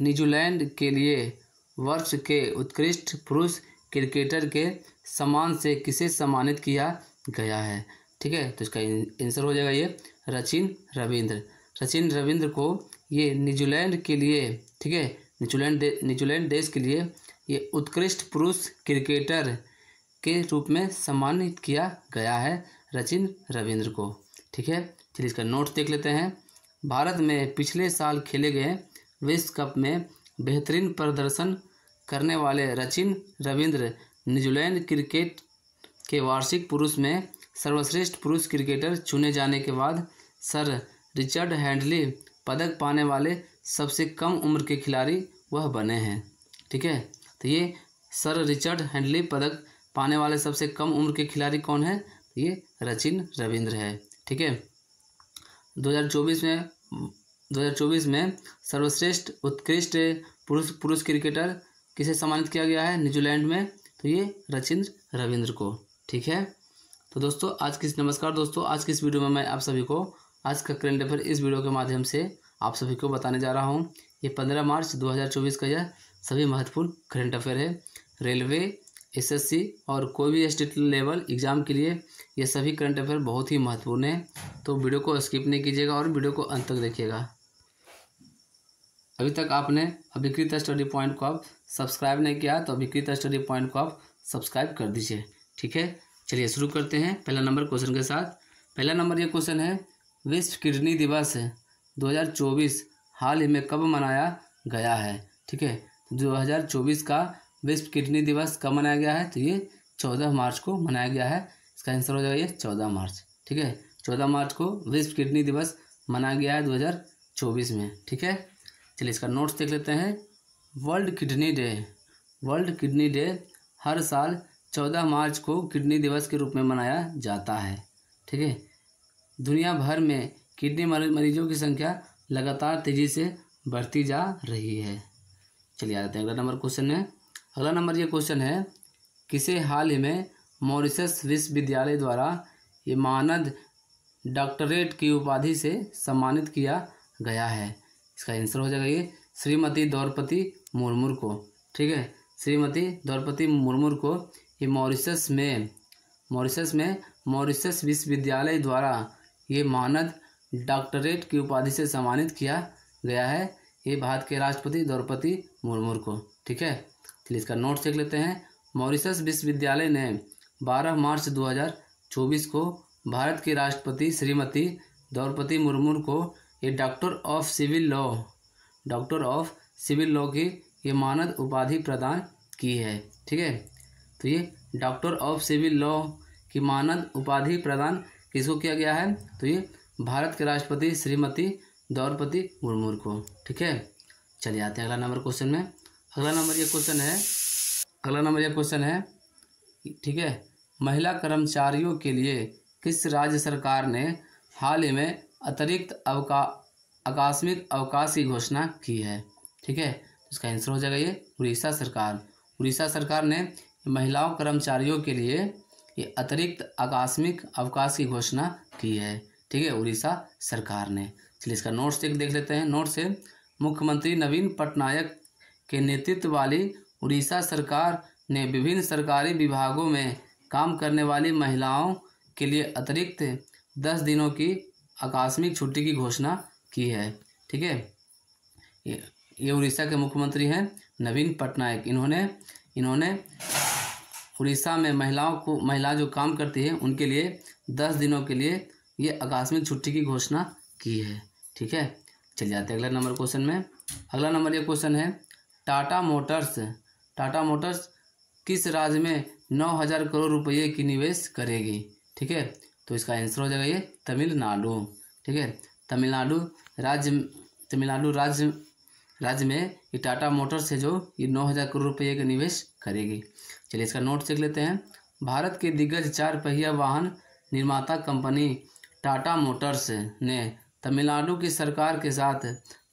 New Zealand के लिए वर्ष के उत्कृष्ट पुरुष क्रिकेटर के सम्मान से किसे सम्मानित किया गया है? ठीक है, तो इसका आंसर हो जाएगा ये सचिन रविंद्र। सचिन रविंद्र को ये न्यूजीलैंड के लिए, ठीक है, न्यूजीलैंड देश के लिए ये उत्कृष्ट पुरुष क्रिकेटर के रूप में सम्मानित किया गया है, सचिन रविंद्र को। ठीक है, चलिए इसका नोट्स देख लेते हैं। भारत में पिछले साल खेले गए विश्व कप में बेहतरीन प्रदर्शन करने वाले सचिन रविंद्र न्यूजीलैंड क्रिकेट के वार्षिक पुरुष में सर्वश्रेष्ठ पुरुष क्रिकेटर चुने जाने के बाद सर रिचर्ड हैंडली पदक पाने वाले सबसे कम उम्र के खिलाड़ी वह बने हैं। ठीक है, तो ये सर रिचर्ड हैंडली पदक पाने वाले सबसे कम उम्र के खिलाड़ी कौन है? ये सचिन रविंद्र है। ठीक है, 2024 में सर्वश्रेष्ठ उत्कृष्ट पुरुष क्रिकेटर किसे सम्मानित किया गया है न्यूजीलैंड में? तो ये सचिन रविंद्र को। ठीक है, तो दोस्तों नमस्कार दोस्तों, आज की इस वीडियो में मैं आप सभी को आज का करंट अफेयर इस वीडियो के माध्यम से आप सभी को बताने जा रहा हूँ। ये 15 मार्च 2024 का यह सभी महत्वपूर्ण करंट अफेयर है। रेलवे, एसएससी और कोई भी स्टेट लेवल एग्जाम के लिए ये सभी करंट अफेयर बहुत ही महत्वपूर्ण है, तो वीडियो को स्किप नहीं कीजिएगा और वीडियो को अंत तक देखिएगा। अभी तक आपने अभिकृत स्टडी पॉइंट को आप सब्सक्राइब नहीं किया तो अभिकृत स्टडी पॉइंट को आप सब्सक्राइब कर दीजिए। ठीक है, चलिए शुरू करते हैं पहला नंबर क्वेश्चन के साथ। पहला नंबर ये क्वेश्चन है, विश्व किडनी दिवस 2024 हाल ही में कब मनाया गया है? ठीक है, 2024 का विश्व किडनी दिवस कब मनाया गया है? तो ये 14 मार्च को मनाया गया है। इसका आंसर हो जाएगा ये 14 मार्च। ठीक है, 14 मार्च को विश्व किडनी दिवस मनाया गया है 2024 में। ठीक है, चलिए इसका नोट्स देख लेते हैं। वर्ल्ड किडनी डे हर साल 14 मार्च को किडनी दिवस के रूप में मनाया जाता है। ठीक है, दुनिया भर में किडनी मरीजों की संख्या लगातार तेज़ी से बढ़ती जा रही है। चलिए आ जाते हैं अगला नंबर क्वेश्चन है। अगला नंबर ये क्वेश्चन है, किसे हाल ही में मॉरिशस विश्वविद्यालय द्वारा ये मानद डॉक्टरेट की उपाधि से सम्मानित किया गया है? इसका आंसर हो जाएगा ये श्रीमती द्रौपदी मुर्मू को। ठीक है, श्रीमती द्रौपदी मुर्मू को ये मॉरिशस विश्वविद्यालय द्वारा ये मानद डॉक्टरेट की उपाधि से सम्मानित किया गया है, ये भारत के राष्ट्रपति द्रौपदी मुर्मू को। ठीक है, चलिए इसका नोट्स देख लेते हैं। मॉरिशस विश्वविद्यालय ने 12 मार्च 2024 को भारत के राष्ट्रपति श्रीमती द्रौपदी मुर्मू को ये डॉक्टर ऑफ सिविल लॉ की ये मानद उपाधि प्रदान की है। ठीक है, तो ये डॉक्टर ऑफ सिविल लॉ की मानद उपाधि प्रदान किसको किया गया है? तो ये भारत के राष्ट्रपति श्रीमती द्रौपदी मुर्मू को। ठीक है, चलिए आते हैं अगला नंबर क्वेश्चन में। अगला नंबर ये क्वेश्चन है, ठीक है, महिला कर्मचारियों के लिए किस राज्य सरकार ने हाल ही में अतिरिक्त आकस्मिक अवकाश की घोषणा की है? ठीक है, इसका आंसर हो जाएगा ये उड़ीसा सरकार। उड़ीसा सरकार ने महिलाओं कर्मचारियों के लिए ये अतिरिक्त आकस्मिक अवकाश की घोषणा की है। ठीक है, उड़ीसा सरकार ने। चलिए इसका नोट्स देख लेते हैं। नोट्स से मुख्यमंत्री नवीन पटनायक के नेतृत्व वाली उड़ीसा सरकार ने विभिन्न सरकारी विभागों में काम करने वाली महिलाओं के लिए अतिरिक्त 10 दिनों की आकस्मिक छुट्टी की घोषणा की है। ठीक है, ये उड़ीसा के मुख्यमंत्री हैं नवीन पटनायक। इन्होंने उड़ीसा में महिला जो काम करती है उनके लिए 10 दिनों के लिए ये आकस्मिक छुट्टी की घोषणा की है। ठीक है, चलिए जाते हैं अगला नंबर क्वेश्चन में। अगला नंबर ये क्वेश्चन है, टाटा मोटर्स किस राज्य में 9,000 करोड़ रुपये की निवेश करेगी? ठीक है, तो इसका आंसर हो जाएगा ये तमिलनाडु। ठीक है, तमिलनाडु राज्य में ये टाटा मोटर्स है जो ये 9,000 करोड़ रुपये का निवेश करेगी। चलिए इसका नोट देख लेते हैं। भारत के दिग्गज 4 पहिया वाहन निर्माता कंपनी टाटा मोटर्स ने तमिलनाडु की सरकार के साथ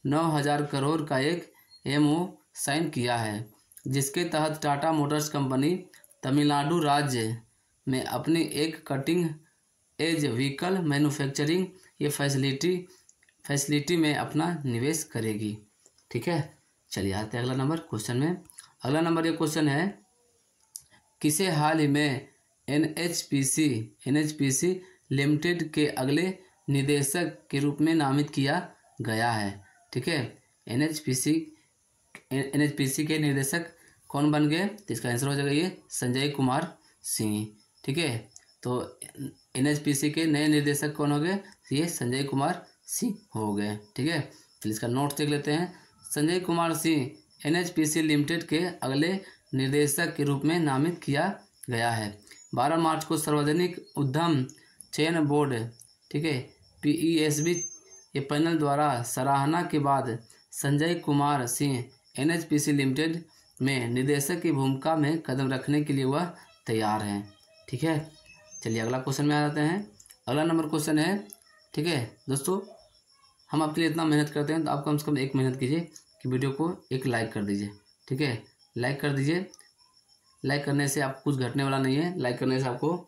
9,000 करोड़ का एक MOU साइन किया है, जिसके तहत टाटा मोटर्स कंपनी तमिलनाडु राज्य में अपनी एक कटिंग एज व्हीकल मैन्युफैक्चरिंग ये फैसिलिटी में अपना निवेश करेगी। ठीक है, चलिए आते हैं अगला नंबर क्वेश्चन में। अगला नंबर ये क्वेश्चन है, किसे हाल ही में एनएचपीसी लिमिटेड के अगले निदेशक के रूप में नामित किया गया है? ठीक है, एनएचपीसी के निदेशक कौन बन गए? तो इसका आंसर हो जाएगा ये संजय कुमार सिंह। ठीक है, तो एनएचपीसी के नए निदेशक कौन हो गए? ये संजय कुमार सिंह हो गए। ठीक है, तो इसका नोट देख लेते हैं। संजय कुमार सिंह एनएचपीसी लिमिटेड के अगले निर्देशक के रूप में नामित किया गया है। 12 मार्च को सार्वजनिक उद्यम चयन बोर्ड, ठीक है, पीईएसबी ये पैनल द्वारा सराहना के बाद संजय कुमार सिंह एनएचपीसी लिमिटेड में निदेशक की भूमिका में कदम रखने के लिए वह तैयार हैं। ठीक है, चलिए अगला क्वेश्चन में आ जाते हैं। अगला नंबर क्वेश्चन है, ठीक है दोस्तों, हम आपके लिए इतना मेहनत करते हैं तो आप कम से कम एक मेहनत कीजिए कि वीडियो को एक लाइक कर दीजिए। ठीक है, लाइक कर दीजिए। लाइक करने से आपको कुछ घटने वाला नहीं है, लाइक करने से आपको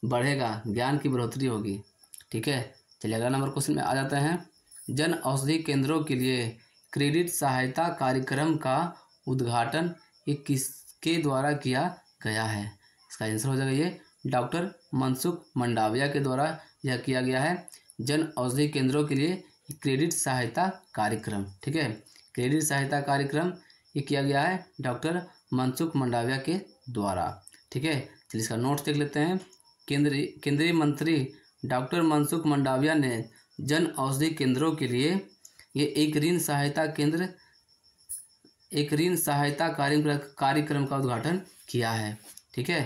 बढ़ेगा, ज्ञान की बढ़ोतरी होगी। ठीक है, चलिए अगला नंबर क्वेश्चन में आ जाते हैं। जन औषधि केंद्रों के लिए क्रेडिट सहायता कार्यक्रम का उद्घाटन ये किसके द्वारा किया गया है? इसका आंसर हो जाएगा ये डॉक्टर मनसुख मंडाविया के द्वारा यह किया गया है। जन औषधि केंद्रों के लिए क्रेडिट सहायता कार्यक्रम, ठीक है, क्रेडिट सहायता कार्यक्रम ये किया गया है डॉक्टर मनसुख मंडाविया के द्वारा। ठीक है, चलिए इसका नोट्स देख लेते हैं। केंद्रीय मंत्री डॉक्टर मनसुख मंडाविया ने जन औषधि केंद्रों के लिए ये एक ऋण सहायता कार्यक्रम का उद्घाटन किया है। ठीक है,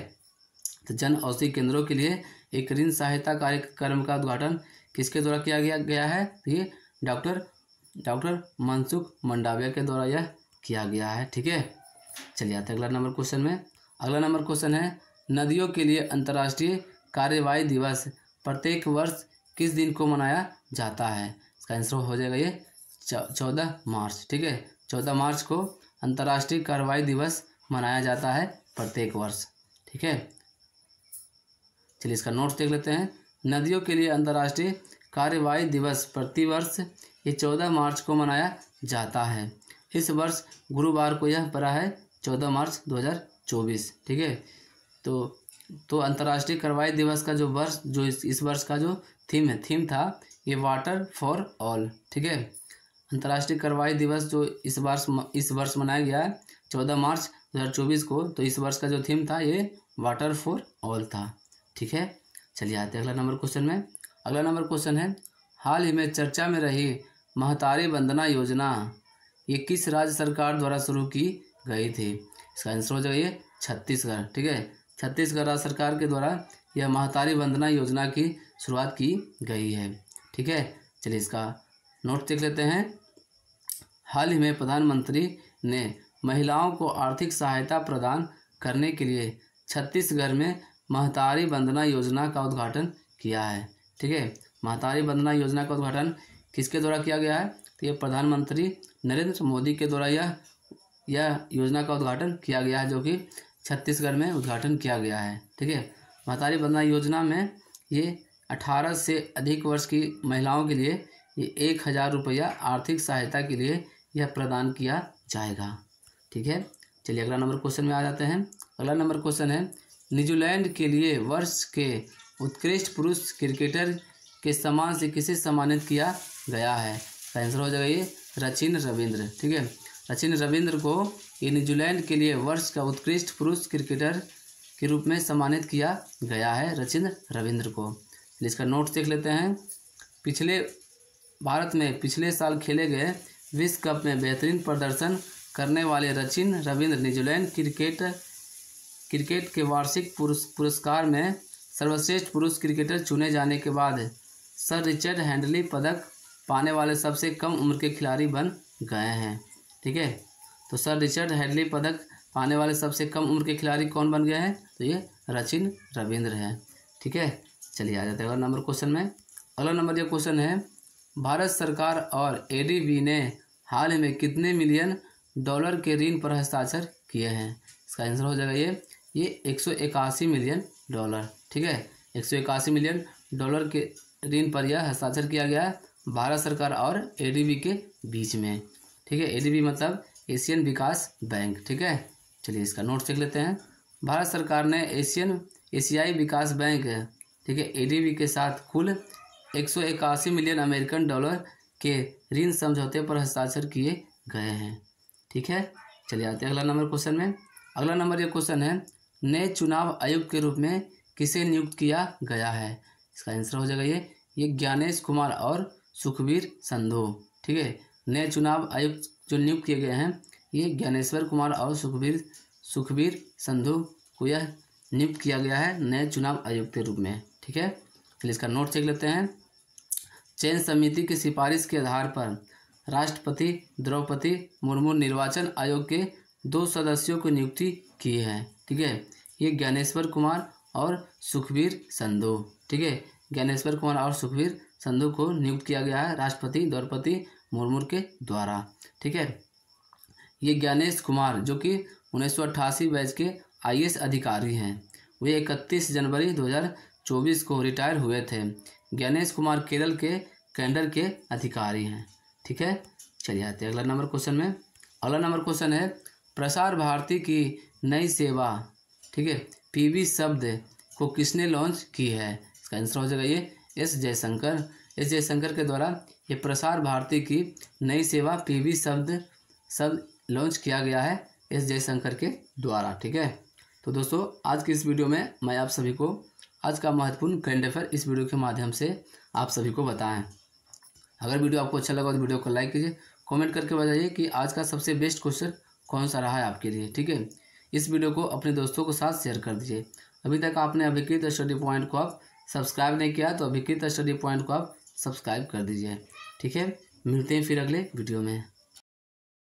तो जन औषधि केंद्रों के लिए एक ऋण सहायता कार्यक्रम का उद्घाटन किसके द्वारा किया गया है? ये डॉक्टर मनसुख मंडाविया के द्वारा यह किया गया है। ठीक है, चलिए आते हैं अगला नंबर क्वेश्चन में। अगला नंबर क्वेश्चन है, नदियों के लिए अंतर्राष्ट्रीय कार्यवाही दिवस प्रत्येक वर्ष किस दिन को मनाया जाता है? इसका आंसर हो जाएगा ये 14 मार्च। ठीक है, 14 मार्च को अंतर्राष्ट्रीय कार्यवाही दिवस मनाया जाता है प्रत्येक वर्ष। ठीक है, चलिए इसका नोट्स देख लेते हैं। नदियों के लिए अंतर्राष्ट्रीय कार्यवाही दिवस प्रतिवर्ष ये 14 मार्च को मनाया जाता है। इस वर्ष गुरुवार को यह पड़ा है 14 मार्च 2024। ठीक है, तो अंतर्राष्ट्रीय कार्यवाही दिवस का जो इस वर्ष का जो थीम था ये वाटर फॉर ऑल। ठीक है, अंतर्राष्ट्रीय कार्यवाही दिवस जो इस वर्ष मनाया गया है 14 मार्च 2024 को, तो इस वर्ष का जो थीम था ये वाटर फॉर ऑल था। ठीक है, चलिए आते हैं अगला नंबर क्वेश्चन में। अगला नंबर क्वेश्चन है, हाल ही में चर्चा में रही महतारी वंदना योजना ये किस राज्य सरकार द्वारा शुरू की गई थी? इसका आंसर हो जाएगा ये छत्तीसगढ़। ठीक है, छत्तीसगढ़ राज्य सरकार के द्वारा यह महतारी वंदना योजना की शुरुआत की गई है। ठीक है, चलिए इसका नोट देख लेते हैं। हाल ही में प्रधानमंत्री ने महिलाओं को आर्थिक सहायता प्रदान करने के लिए छत्तीसगढ़ में महतारी वंदना योजना का उद्घाटन किया है। ठीक है, महतारी वंदना योजना का उद्घाटन किसके द्वारा किया गया है? तो ये प्रधानमंत्री नरेंद्र मोदी के द्वारा यह योजना का उद्घाटन किया गया है, जो कि छत्तीसगढ़ में उद्घाटन किया गया है। ठीक है, महतारी वंदना योजना में ये 18 से अधिक वर्ष की महिलाओं के लिए ये 1000 रुपया आर्थिक सहायता के लिए यह प्रदान किया जाएगा। ठीक है, चलिए अगला नंबर क्वेश्चन में आ जाते हैं। अगला नंबर क्वेश्चन है, न्यूजीलैंड के लिए वर्ष के उत्कृष्ट पुरुष क्रिकेटर के सम्मान से किसे सम्मानित किया गया है? आंसर हो जाएगा ये सचिन रविंद्र। ठीक है, सचिन रविंद्र को ये न्यूजीलैंड के लिए वर्ष का उत्कृष्ट पुरुष क्रिकेटर के रूप में सम्मानित किया गया है सचिन रविंद्र को। इसका नोट्स देख लेते हैं। भारत में पिछले साल खेले गए विश्व कप में बेहतरीन प्रदर्शन करने वाले सचिन रविंद्र न्यूजीलैंड क्रिकेट के वार्षिक पुरस्कार में सर्वश्रेष्ठ पुरुष क्रिकेटर चुने जाने के बाद सर रिचर्ड हैंडली पदक पाने वाले सबसे कम उम्र के खिलाड़ी बन गए हैं। ठीक है, तो सर रिचर्ड हैंडली पदक पाने वाले सबसे कम उम्र के खिलाड़ी कौन बन गए हैं? तो ये सचिन रविंद्र हैं। ठीक है, चलिए आ जाते हैं अगला नंबर क्वेश्चन में। अगला नंबर ये क्वेश्चन है, भारत सरकार और एडीबी ने हाल ही में कितने मिलियन डॉलर के ऋण पर हस्ताक्षर किए हैं? इसका आंसर हो जाएगा ये 181 मिलियन डॉलर। ठीक है, 181 मिलियन डॉलर के ऋण पर यह हस्ताक्षर किया गया है भारत सरकार और एडीबी के बीच में। ठीक है, एडीबी मतलब एशियन विकास बैंक। ठीक है, चलिए इसका नोट देख लेते हैं। भारत सरकार ने एशियाई विकास बैंक, ठीक है, एडीबी के साथ कुल 181 मिलियन अमेरिकन डॉलर के ऋण समझौते पर हस्ताक्षर किए गए हैं। ठीक है, चलिए आते हैं अगला नंबर क्वेश्चन में। अगला नंबर ये क्वेश्चन है, नए चुनाव आयुक्त के रूप में किसे नियुक्त किया गया है? इसका आंसर हो जाएगा ये ज्ञानेश कुमार और सुखबीर संधू। ठीक है, नए चुनाव आयुक्त जो नियुक्त किए गए हैं ये ज्ञानेश्वर कुमार और सुखबीर संधू को यह नियुक्त किया गया है नए चुनाव आयुक्त के रूप में। ठीक है, चलिए इसका नोट देख लेते हैं। चयन समिति की सिफारिश के आधार पर राष्ट्रपति द्रौपदी मुर्मू निर्वाचन आयोग के 2 सदस्यों की नियुक्ति की है। ठीक है, ये ज्ञानेश्वर कुमार और सुखबीर संधू। ठीक है, ज्ञानेश्वर कुमार और सुखबीर संधू को नियुक्त किया गया है राष्ट्रपति द्रौपदी मुर्मू के द्वारा। ठीक है, ये ज्ञानेश कुमार जो कि 1988 बैच के आईएएस अधिकारी हैं, वे 31 जनवरी 2024 को रिटायर हुए थे। ज्ञानेश कुमार केरल के कैडर के अधिकारी हैं। ठीक है, चलिए आते हैं अगला नंबर क्वेश्चन में। अगला नंबर क्वेश्चन है, प्रसार भारती की नई सेवा, ठीक है, पीबी शब्द को किसने लॉन्च की है? इसका आंसर हो जाएगा ये एस जयशंकर के द्वारा ये प्रसार भारती की नई सेवा पीबी शब्द लॉन्च किया गया है एस जयशंकर के द्वारा। ठीक है, तो दोस्तों आज की इस वीडियो में मैं आप सभी को आज का महत्वपूर्ण करंट अफेयर इस वीडियो के माध्यम से आप सभी को बताएं। अगर वीडियो आपको अच्छा लगा तो वीडियो को लाइक कीजिए, कमेंट करके बताइए कि आज का सबसे बेस्ट क्वेश्चन कौन सा रहा है आपके लिए। ठीक है, इस वीडियो को अपने दोस्तों के साथ शेयर कर दीजिए। अभी तक आपने अभिकृत स्टडी पॉइंट को आप सब्सक्राइब नहीं किया तो अभिकृत स्टडी पॉइंट को आप सब्सक्राइब कर दीजिए। ठीक है, मिलते हैं फिर अगले वीडियो में।